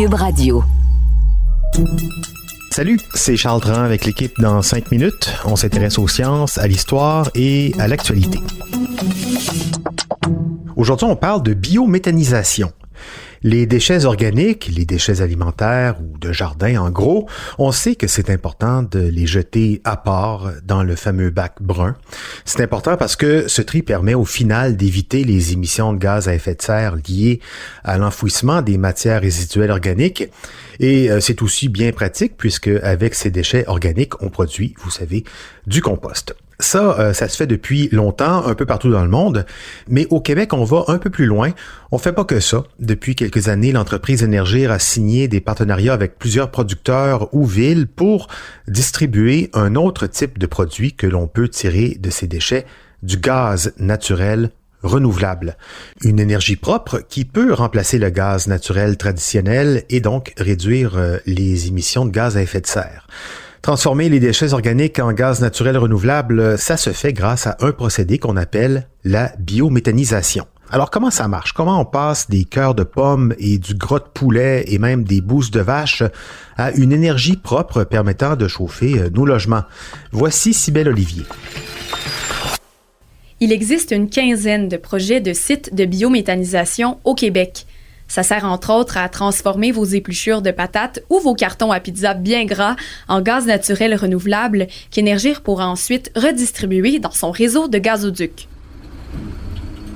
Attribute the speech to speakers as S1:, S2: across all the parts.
S1: Cube Radio.
S2: Salut, c'est Charles Dran avec l'équipe dans 5 minutes. On s'intéresse aux sciences, à l'histoire et à l'actualité. Aujourd'hui, on parle de biométhanisation. Les déchets organiques, les déchets alimentaires ou de jardin, en gros, on sait que c'est important de les jeter à part dans le fameux bac brun. C'est important parce que ce tri permet au final d'éviter les émissions de gaz à effet de serre liées à l'enfouissement des matières résiduelles organiques. Et c'est aussi bien pratique puisque avec ces déchets organiques, on produit, vous savez, du compost. Ça se fait depuis longtemps, un peu partout dans le monde, mais au Québec, on va un peu plus loin. On fait pas que ça. Depuis quelques années, l'entreprise Énergir a signé des partenariats avec plusieurs producteurs ou villes pour distribuer un autre type de produit que l'on peut tirer de ces déchets, du gaz naturel renouvelable. Une énergie propre qui peut remplacer le gaz naturel traditionnel et donc réduire les émissions de gaz à effet de serre. Transformer les déchets organiques en gaz naturel renouvelable, ça se fait grâce à un procédé qu'on appelle la biométhanisation. Alors comment ça marche? Comment on passe des cœurs de pommes et du gras de poulet et même des bousses de vache à une énergie propre permettant de chauffer nos logements? Voici Cybèle Olivier.
S3: Il existe une quinzaine de projets de sites de biométhanisation au Québec. Ça sert entre autres à transformer vos épluchures de patates ou vos cartons à pizza bien gras en gaz naturel renouvelable qu'Énergir pourra ensuite redistribuer dans son réseau de gazoducs.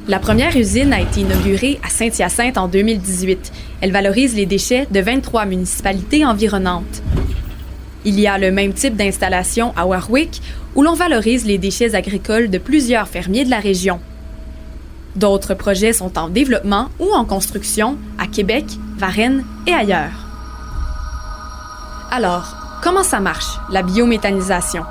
S3: La première usine a été inaugurée à Saint-Hyacinthe en 2018. Elle valorise les déchets de 23 municipalités environnantes. Il y a le même type d'installation à Warwick où l'on valorise les déchets agricoles de plusieurs fermiers de la région. D'autres projets sont en développement ou en construction à Québec, Varennes et ailleurs. Alors, comment ça marche, la biométhanisation?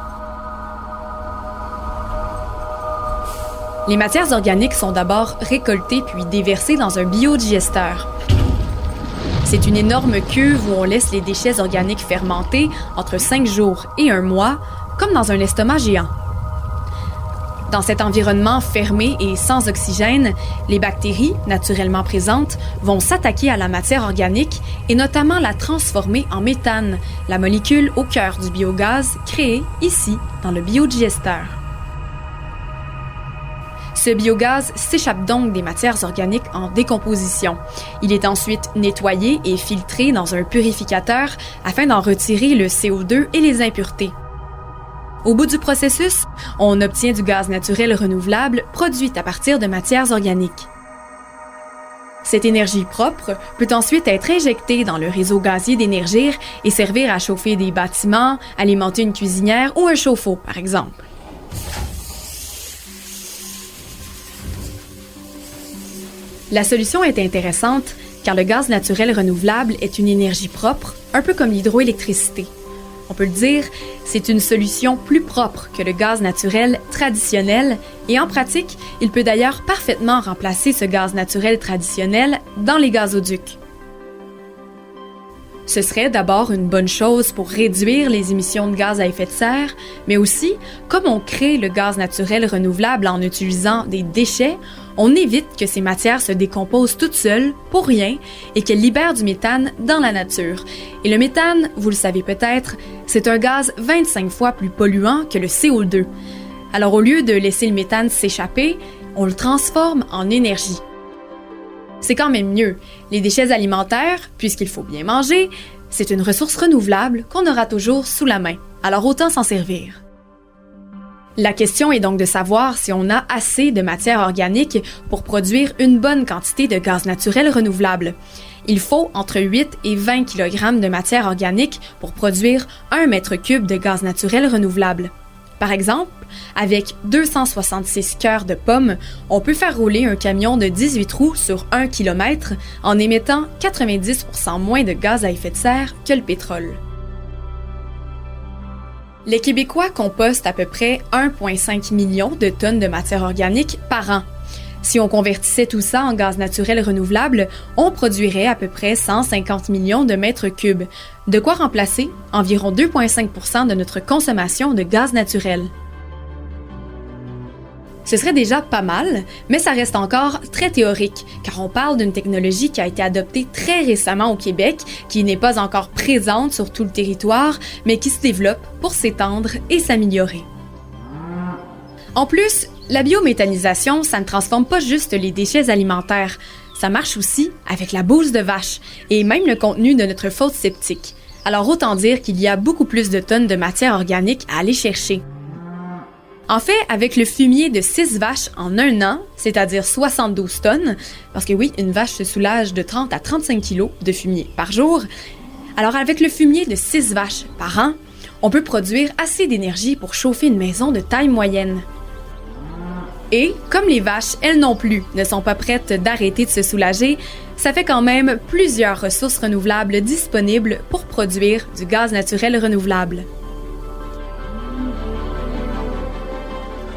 S3: Les matières organiques sont d'abord récoltées puis déversées dans un biodigesteur. C'est une énorme cuve où on laisse les déchets organiques fermenter entre 5 jours et 1 mois, comme dans un estomac géant. Dans cet environnement fermé et sans oxygène, les bactéries, naturellement présentes, vont s'attaquer à la matière organique et notamment la transformer en méthane, la molécule au cœur du biogaz créé ici, dans le biodigesteur. Ce biogaz s'échappe donc des matières organiques en décomposition. Il est ensuite nettoyé et filtré dans un purificateur afin d'en retirer le CO2 et les impuretés. Au bout du processus, on obtient du gaz naturel renouvelable produit à partir de matières organiques. Cette énergie propre peut ensuite être injectée dans le réseau gazier d'Énergir et servir à chauffer des bâtiments, alimenter une cuisinière ou un chauffe-eau, par exemple. La solution est intéressante car le gaz naturel renouvelable est une énergie propre, un peu comme l'hydroélectricité. On peut le dire, c'est une solution plus propre que le gaz naturel traditionnel et en pratique, il peut d'ailleurs parfaitement remplacer ce gaz naturel traditionnel dans les gazoducs. Ce serait d'abord une bonne chose pour réduire les émissions de gaz à effet de serre, mais aussi, comme on crée le gaz naturel renouvelable en utilisant des déchets, on évite que ces matières se décomposent toutes seules, pour rien, et qu'elles libèrent du méthane dans la nature. Et le méthane, vous le savez peut-être, c'est un gaz 25 fois plus polluant que le CO2. Alors au lieu de laisser le méthane s'échapper, on le transforme en énergie. C'est quand même mieux. Les déchets alimentaires, puisqu'il faut bien manger, c'est une ressource renouvelable qu'on aura toujours sous la main. Alors autant s'en servir. La question est donc de savoir si on a assez de matière organique pour produire une bonne quantité de gaz naturel renouvelable. Il faut entre 8 et 20 kg de matière organique pour produire 1 mètre cube de gaz naturel renouvelable. Par exemple, avec 266 cœurs de pommes, on peut faire rouler un camion de 18 roues sur 1 km en émettant 90% moins de gaz à effet de serre que le pétrole. Les Québécois compostent à peu près 1,5 million de tonnes de matière organique par an. Si on convertissait tout ça en gaz naturel renouvelable, on produirait à peu près 150 millions de mètres cubes, de quoi remplacer environ 2,5% de notre consommation de gaz naturel. Ce serait déjà pas mal, mais ça reste encore très théorique, car on parle d'une technologie qui a été adoptée très récemment au Québec, qui n'est pas encore présente sur tout le territoire, mais qui se développe pour s'étendre et s'améliorer. En plus, la biométhanisation, ça ne transforme pas juste les déchets alimentaires, ça marche aussi avec la bouse de vache et même le contenu de notre fosse septique. Alors autant dire qu'il y a beaucoup plus de tonnes de matière organique à aller chercher. En fait, avec le fumier de 6 vaches en un an, c'est-à-dire 72 tonnes, parce que oui, une vache se soulage de 30 à 35 kilos de fumier par jour, alors avec le fumier de 6 vaches par an, on peut produire assez d'énergie pour chauffer une maison de taille moyenne. Et, comme les vaches, elles non plus, ne sont pas prêtes d'arrêter de se soulager, ça fait quand même plusieurs ressources renouvelables disponibles pour produire du gaz naturel renouvelable.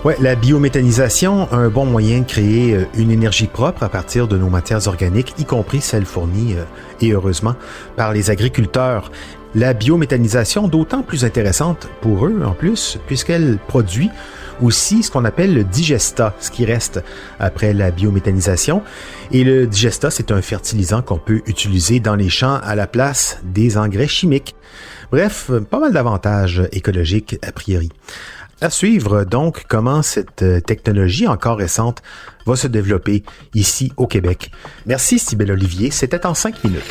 S2: Ouais, la biométhanisation, un bon moyen de créer une énergie propre à partir de nos matières organiques, y compris celles fournies, et heureusement, par les agriculteurs. La biométhanisation d'autant plus intéressante pour eux, en plus, puisqu'elle produit aussi ce qu'on appelle le digestat, ce qui reste après la biométhanisation. Et le digestat, c'est un fertilisant qu'on peut utiliser dans les champs à la place des engrais chimiques. Bref, pas mal d'avantages écologiques a priori. À suivre donc comment cette technologie encore récente va se développer ici au Québec. Merci Cybèle Olivier, c'était en 5 minutes.